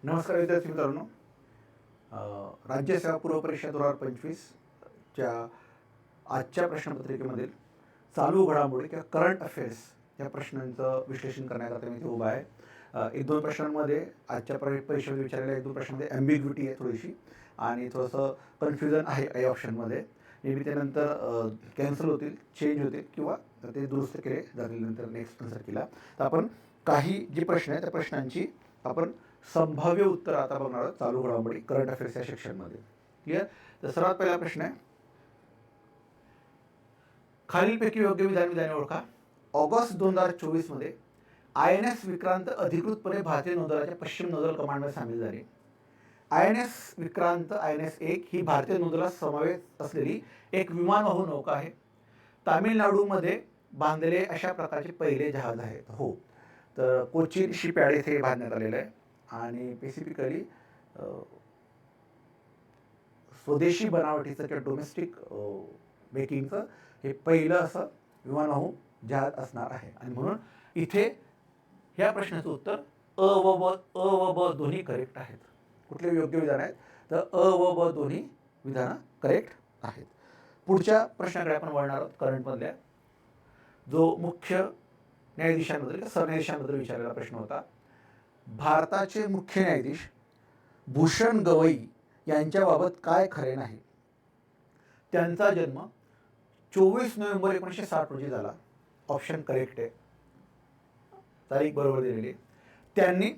नमस्कार विद्यार्थी मित्रांनो. राज्यसेवा पूर्व परीक्षा 2025च्या आजच्या प्रश्नपत्रिकेमधील चालू घडामोडी किंवा करंट अफेअर्स या प्रश्नांचं विश्लेषण करण्याकरता मी इथे उभा आहे. एक दोन प्रश्नांमध्ये आजच्या परीक्षेमध्ये विचारलेल्या एक दोन प्रश्नांमध्ये ॲम्बिग्युटी आहे थोडीशी आणि थोडंसं कन्फ्युजन आहे काही ऑप्शनमध्ये. नेहमी त्यानंतर कॅन्सल होतील, चेंज होतील किंवा ते दुरुस्त केले जातील नंतर नेक्स्ट आन्सर केला. तर आपण काही जे प्रश्न आहेत त्या प्रश्नांची आपण संभाव्य उत्तर आता बघणार आहोत चालू घडामोडी करंट अफेअर्स या सेक्शनमध्ये. क्लिअर? तर सर्वात पहिला प्रश्न आहे, खालीलपैकी योग्य विधाने ओळखा. ऑगस्ट 2024 मध्ये INS विक्रांत अधिकृतपणे भारतीय नौदलाच्या पश्चिम नौदल कमांडमध्ये सामील झाले. INS विक्रांत INS 1 ही भारतीय नौदलात समावेश असलेली एक विमानवाहू नौका आहे. तामिळनाडूमध्ये बांधलेले अशा प्रकारचे पहिले जहाज आहे. हो, तर कोचीन शिपयार्ड येथे बांधण्यात आलेलं आहे आणि स्पेसिफिकली स्वदेशी बनावटीचं किंवा डोमेस्टिक मेकिंगचं हे पहिलं असं विमानवाहू जहाज असणार आहे. आणि म्हणून इथे ह्या प्रश्नाचं उत्तर अ व ब दोन्ही करेक्ट आहेत. कुठले योग्य विधान आहेत? तर अ व ब दोन्ही विधानं करेक्ट आहेत. पुढच्या प्रश्नाकडे आपण वळणार आहोत. करंटमधल्या जो मुख्य न्यायाधीशांबद्दल किंवा सरन्यायाधीशांबद्दल विचारलेला प्रश्न होता. भारताचे मुख्य न्यायाधीश भूषण गवई यांच्याबाबत काय खरे नाही? त्यांचा जन्म 24 नोव्हेंबर 1960 रोजी झाला. ऑप्शन करेक्ट आहे, तारीख बरोबर दिलेली आहे. त्यांनी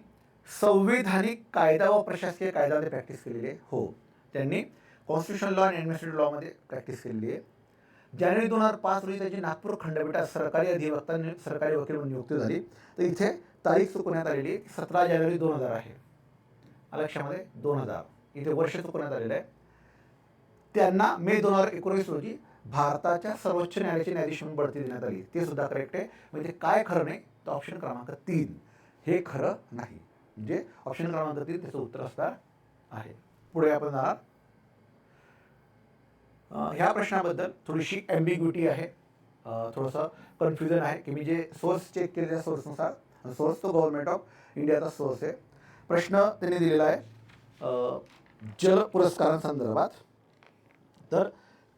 संवैधानिक कायदा व प्रशासकीय कायद्यामध्ये प्रॅक्टिस केलेली आहे. हो, त्यांनी कॉन्स्टिट्यूशन लॉ आणि ॲडमिनिस्ट्रेटिव्ह लॉमध्ये प्रॅक्टिस केलेली आहे. जानेवारी 2005 रोजी त्याची नागपूर खंडपीठात सरकारी अधिवक्ता सरकारी वकील म्हणून नियुक्ती झाली. तर इथे तारीख चुकवण्यात आलेली आहे. 17 जानेवारी 2000 आहे. लक्षामध्ये 2000 इथे वर्ष चुकवण्यात आलेलं आहे. त्यांना मे 2019 रोजी भारताच्या सर्वोच्च न्यायालयाचे न्यायाधीश म्हणून बढती देण्यात आली. ते सुद्धा करेक्ट आहे. म्हणजे काय खरं नाही? तर ऑप्शन क्रमांक 3 हे खरं नाही. म्हणजे ऑप्शन क्रमांक 3 त्याचं उत्तर असणार आहे. पुढे आपण जाणार. ह्या प्रश्नाबद्दल थोडीशी ॲम्बिग्युटी आहे, थोडंसं कन्फ्युजन आहे की मी जे सोर्स चेक केलेल्या सोर्सनुसार, सोर्स तो गव्हर्नमेंट ऑफ इंडियाचा सोर्स आहे. प्रश्न त्यांनी दिलेला आहे जल पुरस्कारांसंदर्भात. तर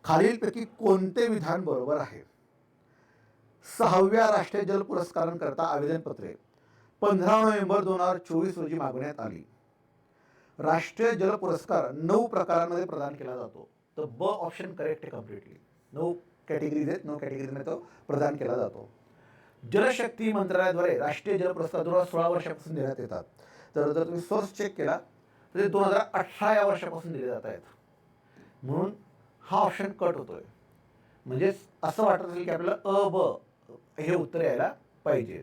खालीलपैकी कोणते विधान बरोबर आहे? 6व्या राष्ट्रीय जल पुरस्कारांकरता आवेदनपत्रे 15 नोव्हेंबर 2024 रोजी मागवण्यात आली. राष्ट्रीय जल पुरस्कार 9 प्रकारांमध्ये प्रदान केला जातो. तर ब ऑप्शन करेक्ट आहे कम्प्लिटली. 9 कॅटेगरीज आहेत, 9 कॅटेगरीमध्ये तो प्रदान केला जातो. जलशक्ती मंत्रालयाद्वारे राष्ट्रीय जल पुरस्कार 2016 वर्षापासून देण्यात येतात. तर जर तुम्ही सोर्स चेक केला तर ते 2018 या वर्षापासून दिले जात आहेत. म्हणून हा ऑप्शन कट होतोय. म्हणजे असं वाटत असेल की आपल्याला अ ब हे उत्तर यायला पाहिजे.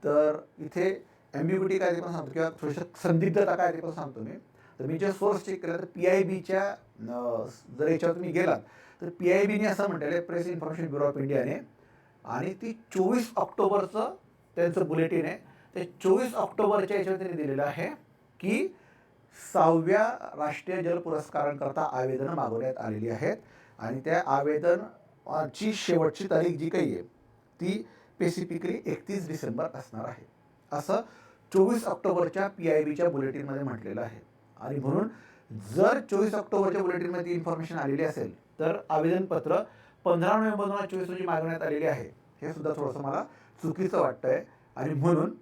तर इथे ॲम्बिग्युटी काय ते पण सांगतो किंवा थोडीशी संदिग्धता काय ते पण सांगतो मी. तर मी जे सोर्स चेक केला तर PIBच्या जर याच्यावर तुम्ही गेलात तर PIBने असं म्हटलेलं आहे, प्रेस इन्फॉर्मेशन ब्युरो ऑफ इंडियाने, आणि ती 24 ऑक्टोबरचं त्यांचं बुलेटिन आहे. ते 24 ऑक्टोबरच्या याच्यावर त्यांनी दिलेलं आहे की 6व्या राष्ट्रीय जल पुरस्कारांकरता आवेदनं मागवण्यात आलेली आहेत आणि त्या आवेदनाची शेवटची तारीख जी काही आहे ती स्पेसिफिकली 31 डिसेंबर असणार आहे, असं 24 ऑक्टोबरच्या PIBच्या बुलेटिनमध्ये म्हटलेलं आहे. आणि म्हणून जर 24 ऑक्टोबरच्या बुलेटिनमध्ये इन्फॉर्मेशन आलेली असेल तर आवेदनपत्र 15 नोव्हेंबर 2024 रोजी मागवण्यात आलेली आहे. हे सुद्धा थोडंसं मला चुकीचं वाटतं आहे आणि म्हणून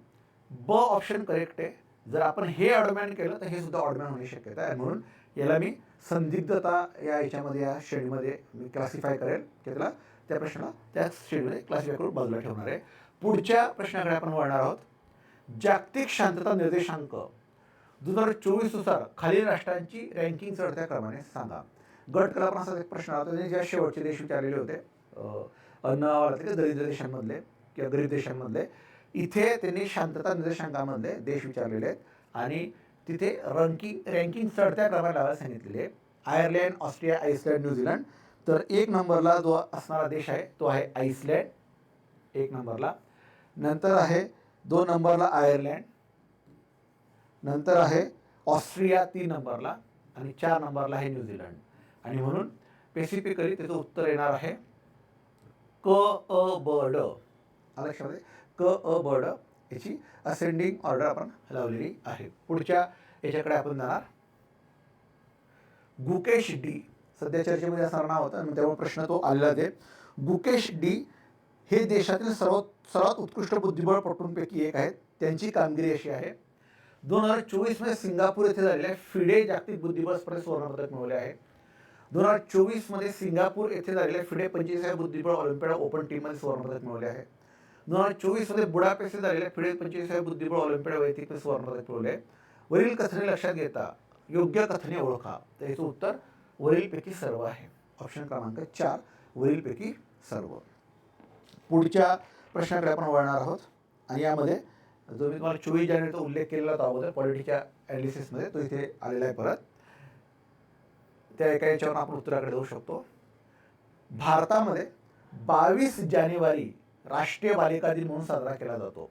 ब ऑप्शन करेक्ट आहे. जर आपण हे ऑडमॅन केलं तर हे सुद्धा ऑडमॅन होण्याची शक्यता आहे. म्हणून याला मी संदिग्धता या याच्यामध्ये या श्रेणीमध्ये मी क्लासिफाय करेल की त्याला त्या प्रश्नाला त्या श्रेणीमध्ये क्लासिफाय करून बाजूला ठेवणार आहे. पुढच्या प्रश्नाकडे आपण वळणार आहोत. जागतिक शांतता निर्देशांक 2024 नुसार खालील राष्ट्रांची रँकिंग चढत्या क्रमाने सांगा. गट कला असा एक प्रश्न होता. ज्या शेवटचे देश विचारलेले होते अन्नावाला दरिद्र देशांमधले किंवा गरीब देशांमधले. इथे त्यांनी शांतता निर्देशांकामधले देश विचारलेले आहेत आणि तिथे रँकिंग चढत्या क्रमाने लावायला सांगितलेले आहे. Ireland, Austria, Iceland, New Zealand. तर 1 नंबरला जो असणारा देश आहे तो आहे आईसलँड 1 नंबरला. नंतर आहे 2 नंबरला आयर्लंड. नंतर आहे ऑस्ट्रिया 3 नंबरला आणि 4 नंबरला आहे न्यूझीलंड. आणि म्हणून स्पेसिफिकली त्याचं उत्तर येणार आहे क अ ब ड. लक्षामध्ये क अ ब ड याची असेंडिंग ऑर्डर आपण लावलेली आहे. पुढच्या याच्याकडे आपण जाणार. गुकेश डी सध्या चर्चेमध्ये असणारं नाव होतं, त्यामुळे प्रश्न तो आलेला आहे. गुकेश डी हे देशातील सर्वात उत्कृष्ट बुद्धिबळपटूंपैकी एक आहेत. त्यांची कामगिरी अशी आहे. 2024 मध्ये सिंगापूर येथे झालेल्या फिडे जागतिक बुद्धिबळ स्पर्धेत सुवर्णपदक मिळवले आहे. 2024 मध्ये सिंगापूर येथे झालेल्या फिडे 45 बुद्धिबळ ऑलिम्पियाड ओपन टीममध्ये सुवर्णपदक मिळवले आहे. 2024 मध्ये बुडापेस्ट येथे झालेल्या फिडे 45 बुद्धिबळ ऑलिम्पियाड वैयक्तिक सुवर्णपदक मिळवले आहे. वरील कथने लक्षात घेता योग्य कथने ओळखा. तर याचं उत्तर वरीलपैकी सर्व आहे. ऑप्शन क्रमांक 4 वरीलपैकी सर्व. पुढच्या प्रश्नाकडे आपण वळणार आहोत आणि यामध्ये जो मी तुम्हाला 24 जानेवारीचा उल्लेख केलेला होता अगोदर पॉलिटिकच्या ॲनालिसिसमध्ये, तो इथे आलेला आहे परत. त्या एका याच्यावर आपण उत्तराकडे जाऊ शकतो. भारतामध्ये 22 जानेवारी राष्ट्रीय बालिका दिन म्हणून साजरा केला जातो.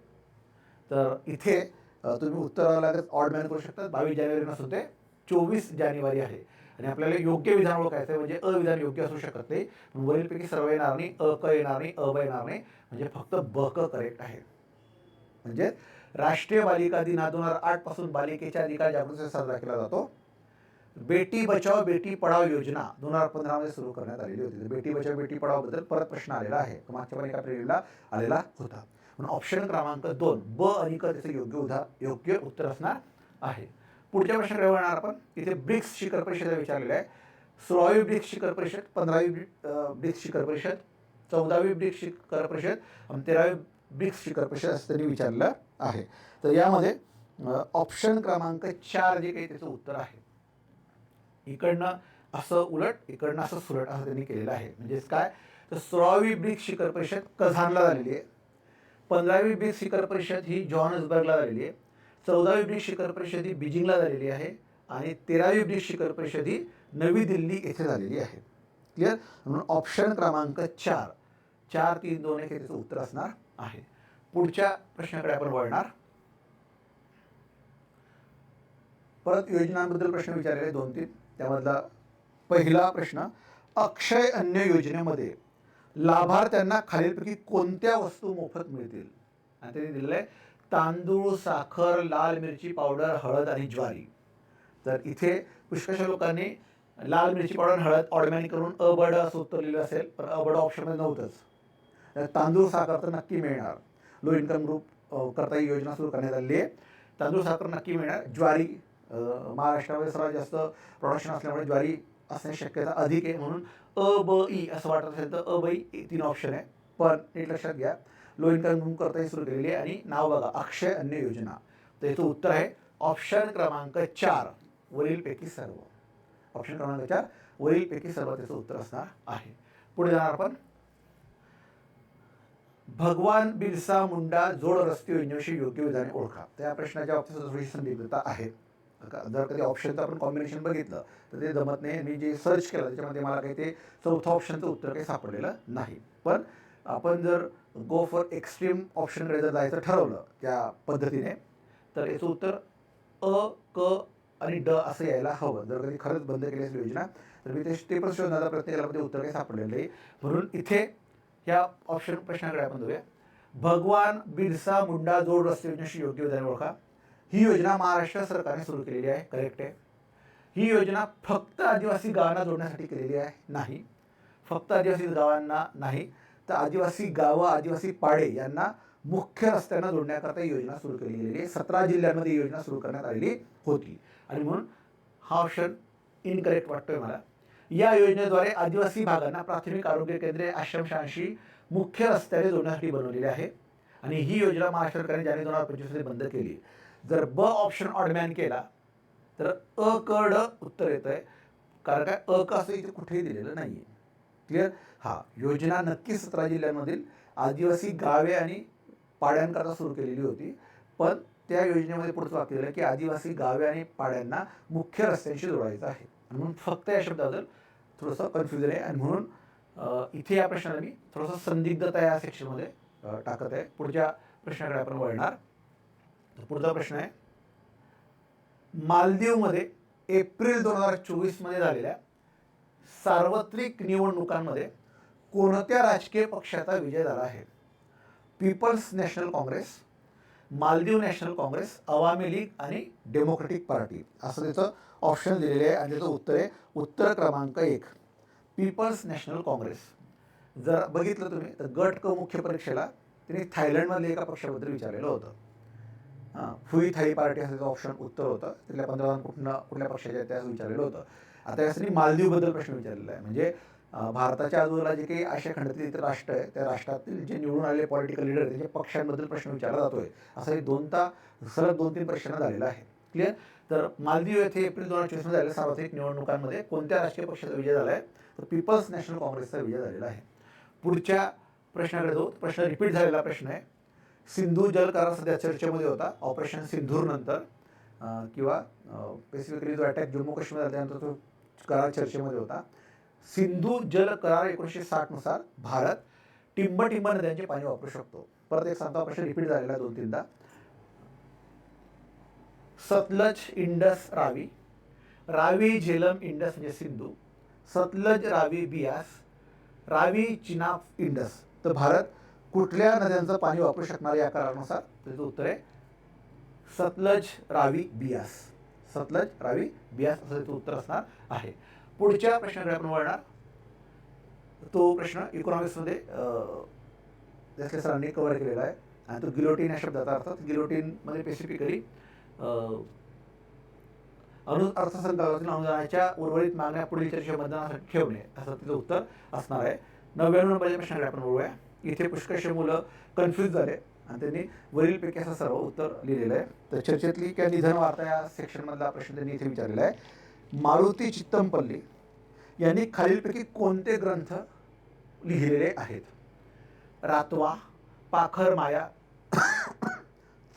तर इथे तुम्ही उत्तराला ऑड मॅन करू शकता. 22 जानेवारी नसून ते 24 जानेवारी आहे. आणि आपल्याला योग्य विधान ओळखायचं आहे, म्हणजे अविधान योग्य असू शकत नाही. वरीलपैकी सर्व येणार नाही, अ क येणार नाही, अ ब येणार नाही, म्हणजे फक्त ब क करेक्ट आहे. म्हणजे राष्ट्रीय बालिका दिन हा 2008 पासून बालिकेच्या अधिकार जागृतीसाठी साजरा केला जातो. बेटी बचाओ बेटी पढाओ योजना 2015 मध्ये सुरू करण्यात आलेली होती. बेटी बचाओ बेटी पढाओ बद्दल परत प्रश्न आलेला आहे. तो मागच्या पण एका पिरियडला आलेला होता. म्हणून ऑप्शन क्रमांक 2 ब आणि क त्याचं योग्य उत्तर असणार आहे. पुढच्या प्रश्नाकडे वळणार आपण. इथे ब्रिक्स शिखर परिषद विचारलेलं आहे. 16वी ब्रिक्स शिखर परिषद, 15वी ब्रिक्स शिखर परिषद, 14वी ब्रिक्स शिखर परिषद आणि 13वी ब्रिक्स शिखर परिषद असं त्यांनी विचारलं आहे. तर यामध्ये ऑप्शन क्रमांक 4 जे काही त्याचं उत्तर आहे. इकडनं असं उलट, इकडनं असं सुलट असं त्यांनी केलेलं आहे. म्हणजेच काय, तर 16वी ब्रिक्स शिखर परिषद कझानला झालेली आहे. 15वी ब्रिक्स शिखर परिषद ही जॉहान्सबर्गला झालेली आहे. 14वी ब्रिक्स शिखर परिषद ही बीजिंगला झालेली आहे. आणि 13वी ब्रिक्स शिखर परिषद ही नवी दिल्ली येथे झालेली आहे. क्लिअर. म्हणून ऑप्शन क्रमांक 4 4 3 2 1 हे त्याचं उत्तर असणार आहे. पुढच्या प्रश्नाकडे आपण वळणार. परत योजनांबद्दल प्रश्न विचारलेले 2-3. त्यामधला पहिला प्रश्न, अक्षय अन्न योजनेमध्ये लाभार्थ्यांना खालीलपैकी कोणत्या वस्तू मोफत मिळतील? आणि त्यांनी दिलेलं आहे तांदूळ, साखर, लाल मिरची पावडर, हळद आणि ज्वारी. तर इथे पुष्कळशा लोकांनी लाल मिरची पावडर, हळद ऑडमॅन करून अ ब ड असं उत्तर लिहिलं असेल, पण अ ब ड ऑप्शनमध्ये नव्हतंच. तांदूळ साखर तर नक्की मिळणार. लो इन्कम ग्रुप करता ही योजना सुरू करण्यात आली आहे. तांदूळ साखर नक्की मिळणार. ज्वारी महाराष्ट्रामध्ये सर्वात जास्त प्रोडक्शन असल्यामुळे ज्वारी असण्याची शक्यता अधिक आहे. म्हणून अ ब ई असं वाटत असेल तर अ ब ई 3 ऑप्शन आहे. पण नीट लक्षात घ्या, लो इन्कम ग्रुप करता ही सुरू केलेली आहे आणि नाव बघा अक्षय अन्न योजना. तर याचं उत्तर आहे ऑप्शन क्रमांक 4 वरीलपैकी सर्व. ऑप्शन क्रमांक 4 वरीलपैकी सर्व त्याचं उत्तर असणार आहे. पुढे जाणार आपण. भगवान बिरसा मुंडा जोड रस्ते योजनेविषयी योग्य विधाने ओळखा. त्या प्रश्नाच्या बाबतीत थोडीशी संदिग्धता आहे. जर कधी ऑप्शनचं आपण कॉम्बिनेशन बघितलं तर ते जमत नाही. मी जे सर्च केलं त्याच्यामध्ये मला काही ते चौथा ऑप्शनचं उत्तर काही सापडलेलं नाही. पण आपण जर गो फॉर एक्स्ट्रीम ऑप्शनकडे जर जायचं ठरवलं त्या पद्धतीने, तर याचं उत्तर अ क आणि ड असं यायला हवं. जर कधी खरंच बंद केली असेल योजना तर मी ते पण शोधण्याचा प्रयत्न केला, पण ते उत्तर काही सापडलेलं नाही. म्हणून इथे ह्या ऑप्शन प्रश्नाकडे आपण जाऊया. भगवान बिरसा मुंडा जोड रस्ते योजनेशी योग्य विधाने ओळखा. ही योजना महाराष्ट्र सरकारने सुरू केलेली आहे. करेक्ट आहे. ही योजना फक्त आदिवासी गावांना जोडण्यासाठी केलेली आहे? नाही. फक्त आदिवासी गावांना नाही, तर आदिवासी गावं, आदिवासी पाडे यांना मुख्य रस्त्यांना जोडण्याकरता ही योजना सुरू केली गेलेली आहे. 17 जिल्ह्यांमध्ये ही योजना सुरू करण्यात आलेली होती. आणि म्हणून हा ऑप्शन इनकरेक्ट वाटतोय मला. या योजनेद्वारे आदिवासी भागांना प्राथमिक आरोग्य केंद्रे, आश्रमशाळांशी मुख्य रस्त्याने जोडण्यासाठी बनवलेली आहे. आणि ही योजना महाराष्ट्र सरकारने जानेवारी 2025 मध्ये बंद केली. जर ब ऑप्शन ऑडमॅन केला तर अ क ड उत्तर येतं आहे. कारण काय, अ क असं इथे कुठेही दिलेलं नाही आहे. क्लिअर. हा योजना नक्की 17 जिल्ह्यांमधील आदिवासी गावे आणि पाड्यांकरता सुरू केलेली होती. पण त्या योजनेमध्ये पुढचं वाक्य दिलं की आदिवासी गावे आणि पाड्यांना मुख्य रस्त्यांशी जोडायचं आहे. म्हणून फक्त या शब्दाबद्दल थोडंसं कन्फ्युजन आहे. आणि म्हणून इथे या प्रश्नाला मी थोडंसं संदिग्धता या सेक्शनमध्ये टाकत आहे. पुढच्या प्रश्नाकडे आपण वळणार. पुढचा प्रश्न आहे, मालदीवमध्ये एप्रिल 2024 मध्ये झालेल्या सार्वत्रिक निवडणुकांमध्ये कोणत्या राजकीय पक्षाचा विजय झाला आहे? People's National Congress, Maldives National Congress, Awami League आणि डेमोक्रेटिक पार्टी असं त्याचं ऑप्शन दिलेले आहे. आणि त्याचं उत्तर आहे उत्तर क्रमांक 1 पीपल्स नॅशनल काँग्रेस. जर बघितलं तुम्ही तर गट क मुख्य परीक्षेला तिने थायलंडमधल्या एका पक्षाबद्दल विचारलेलं होतं. फुई थाई पार्टी असं ऑप्शन उत्तर होतं. तिथल्या 15 कुठल्या पक्षाच्या त्या विचारलेलं होतं. आता यासाठी मालदीवबद्दल प्रश्न विचारलेला आहे. म्हणजे भारताच्या आजूबाजूला जे काही आशिया खंडातील इतर राष्ट्र आहे त्या राष्ट्रातील जे निवडून आलेले पॉलिटिकल लीडर त्यांच्या पक्षांबद्दल प्रश्न विचारला जातोय. असं हे सलग 2-3 प्रश्न झालेला आहे. क्लिअर. तर मालदीव येथे एप्रिल 2024 मध्ये झालेल्या सार्वत्रिक निवडणुकांमध्ये कोणत्या राष्ट्रीय पक्षाचा विजय झाला आहे? तर पीपल्स नॅशनल काँग्रेसचा विजय झालेला आहे. पुढच्या प्रश्नाकडे जाऊ. प्रश्न रिपीट झालेला प्रश्न आहे. सिंधू जल करार सध्या चर्चेमध्ये होता ऑपरेशन सिंधूर नंतर, किंवा स्पेसिफिकली जो अटॅक जम्मू काश्मीर झाला त्यानंतर तो करार चर्चेमध्ये होता. सिंधू जल करार 1960 नुसार भारत टिंब नद्यांचे पाणी वापरू शकतो. परत एक सांगतो, प्रश्न रिपीट झालेला 2-3दा. सतलज इंडस रावी, रावी झेलम इंडस म्हणजे सिंधू, सतलज रावी बियास, रावी चिनाब इंडस. तर भारत कुठल्या नद्यांचं पाणी वापरू शकणार या करारानुसार? त्याचं उत्तर आहे सतलज रावी बियास. सतलज रावी बियास असं त्याचं उत्तर असणार आहे. पुढच्या प्रश्नाकडे आपण वळणार. तो प्रश्न इकॉनॉमिक्समध्ये त्यातल्या सरांनी कव्हर केलेला आहे. आणि तो गिलोटीन या शब्दाचा अर्थ. गिलोटीनमध्ये स्पेसिफिकली अर्थसंकल्पातील अनुदानाच्या उर्वरित मागण्या पुढील चर्चेच्या मतदानासाठी ठेवणे असं तिचं उत्तर असणार आहे. 99 नंबरच्या प्रश्नाकडे आपण वळूया. इथे पुष्कळशी मुलं कन्फ्यूज झाले आणि त्यांनी वरीलपैकी असं सर्व उत्तर लिहिलेलं आहे. तर चर्चेतली किंवा निधन वार्ता या सेक्शनमधला प्रश्न त्यांनी इथे विचारलेला आहे. मारुती चित्तमपल्ली यांनी खालीलपैकी कोणते ग्रंथ लिहिलेले आहेत? रातवा, पाखर माया,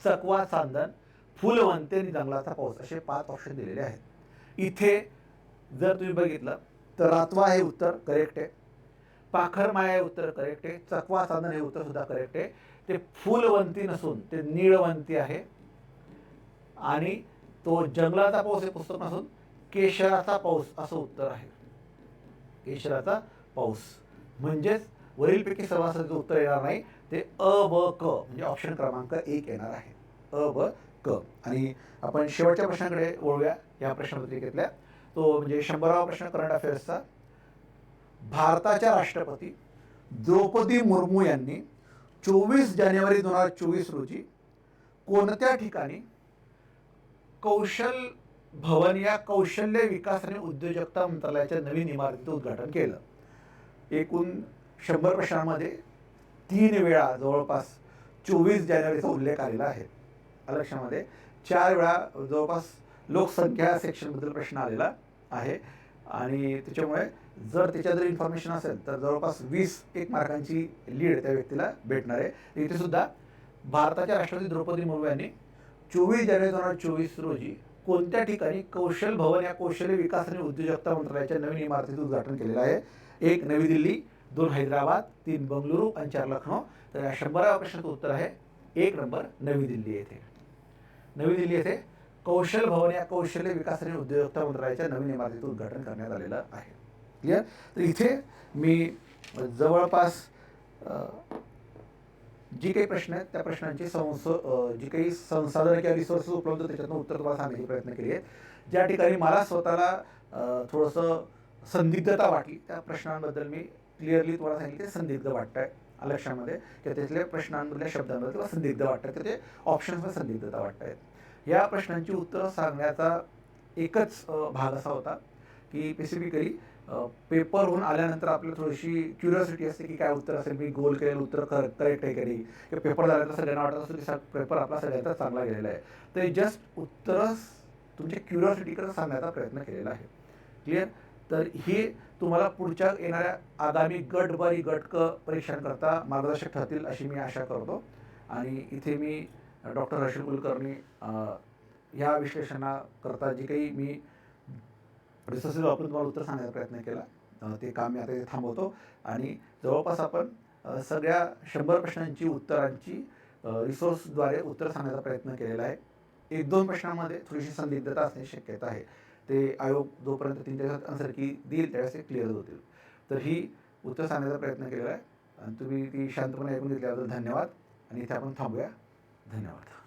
चकवा चांदन, फुलवंते आणि जंगलाचा पाऊस असे 5 ऑप्शन दिलेले आहेत. इथे जर तुम्ही बघितलं तर रातवा हे उत्तर करेक्ट आहे, पाखर माया हे उत्तर करेक्ट आहे, चकवा चांदन हे उत्तर सुद्धा करेक्ट आहे. ते फुलवंती नसून ते निळवंती आहे. आणि तो जंगलाचा पाऊस हे पुस्तक नसून केशराचा पाऊस असं उत्तर आहे. केशराचा पाऊस म्हणजेच वरीलपैकी सर्वांचं उत्तर येणार नाही. ते अ ब क म्हणजे ऑप्शन क्रमांक 1 येणार आहे. अ ब क. आणि आपण शेवटच्या प्रश्नाकडे वळूया या प्रश्नपत्रिकेतल्या. तो म्हणजे 100वा प्रश्न करंट अफेअर्सचा. भारताच्या राष्ट्रपती द्रौपदी मुर्मू यांनी 24 जानेवारी 2024 रोजी कोणत्या ठिकाणी कौशल भवन या कौशल्य विकास आणि उद्योजकता मंत्रालयाच्या नवीन इमारतीचं उद्घाटन केलं? एकूण 100 प्रश्नांमध्ये 3 वेळा जवळपास 24 जानेवारीचा उल्लेख आलेला आहे. लक्षामध्ये 4 वेळा जवळपास लोकसंख्या सेक्शनबद्दल प्रश्न आलेला आहे. आणि त्याच्यामुळे जर त्याच्यात इन्फॉर्मेशन असेल तर जवळपास 21 मार्कांची लीड त्या व्यक्तीला भेटणार आहे. इथे सुद्धा भारताच्या राष्ट्रपती द्रौपदी मुर्मू यांनी 24 जानेवारी 2024 रोजी कोणत्या ठिकाणी कौशल भवन या कौशल्य विकास आणि उद्योजकता मंत्रालयाच्या नवीन इमारतीचं उद्घाटन केलेलं आहे? 1 नवी दिल्ली, 2 हैदराबाद, 3 बंगळुरू आणि 4 लखनौ. तर या 100व्या प्रश्नाचं उत्तर आहे 1 नंबर नवी दिल्ली येथे. नवी दिल्ली येथे कौशल भवन या कौशल्य विकास आणि उद्योजकता मंत्रालयाच्या नवीन इमारतीचं उद्घाटन करण्यात आलेलं आहे. क्लिअर. तर इथे मी जवळपास जी काही प्रश्न आहेत त्या प्रश्नांची जी काही संसाधनं किंवा रिसोर्सेस उपलब्ध त्याच्यातून उत्तर तुम्हाला सांगण्याचे प्रयत्न केले आहेत. ज्या ठिकाणी मला स्वतःला थोडंसं संदिग्धता वाटली त्या प्रश्नांबद्दल मी क्लिअरली तुम्हाला सांगितले ते संदिग्ध वाटत आहे लक्षामध्ये, की त्यातल्या प्रश्नांमधल्या शब्दांबद्दल तुम्हाला संदिग्ध वाटतं की ते ऑप्शन्समध्ये संदिग्धता वाटत आहेत. या प्रश्नांची उत्तरं सांगण्याचा एकच भाग असा होता की स्पेसिफिकली पेपरहून आल्यानंतर आपल्याला थोडीशी क्युरिओसिटी असते की काय उत्तर असेल, मी गोल केलेलं उत्तर करेक्ट आहे की नाही, किंवा पेपर झाल्यानंतर सगळ्यांना वाटत असतो की पेपर आपला सगळ्यांचा चांगला गेलेला आहे. तर जस्ट उत्तरं तुमच्या क्युरिओसिटीकडे सांगण्याचा प्रयत्न केलेला आहे. क्लिअर. तर हे तुम्हाला पुढच्या येणाऱ्या आगामी गट बारी गट क परीक्षांकरता मार्गदर्शक ठरतील अशी मी आशा करतो. आणि इथे मी डॉक्टर हर्षल कुलकर्णी ह्या विश्लेषणाकरता जे काही मी रिसोर्सेस वापरून तुम्हाला उत्तर सांगण्याचा प्रयत्न केला ते काम मी आता इथे थांबवतो. आणि जवळपास आपण सगळ्या 100 प्रश्नांची उत्तरांची रिसोर्सद्वारे उत्तर सांगण्याचा प्रयत्न केलेला आहे. 1-2 प्रश्नांमध्ये थोडीशी संदिग्धता असण्याची शक्यता आहे. ते आयोग जोपर्यंत 3 दिवसात आन्सर की देईल त्यावेळेस ते क्लिअर होतील. तर ही उत्तर सांगण्याचा प्रयत्न केलेला आहे आणि तुम्ही ती शांतपणे ऐकून घेतल्याबद्दल धन्यवाद. आणि इथे आपण थांबूया. धन्यवाद.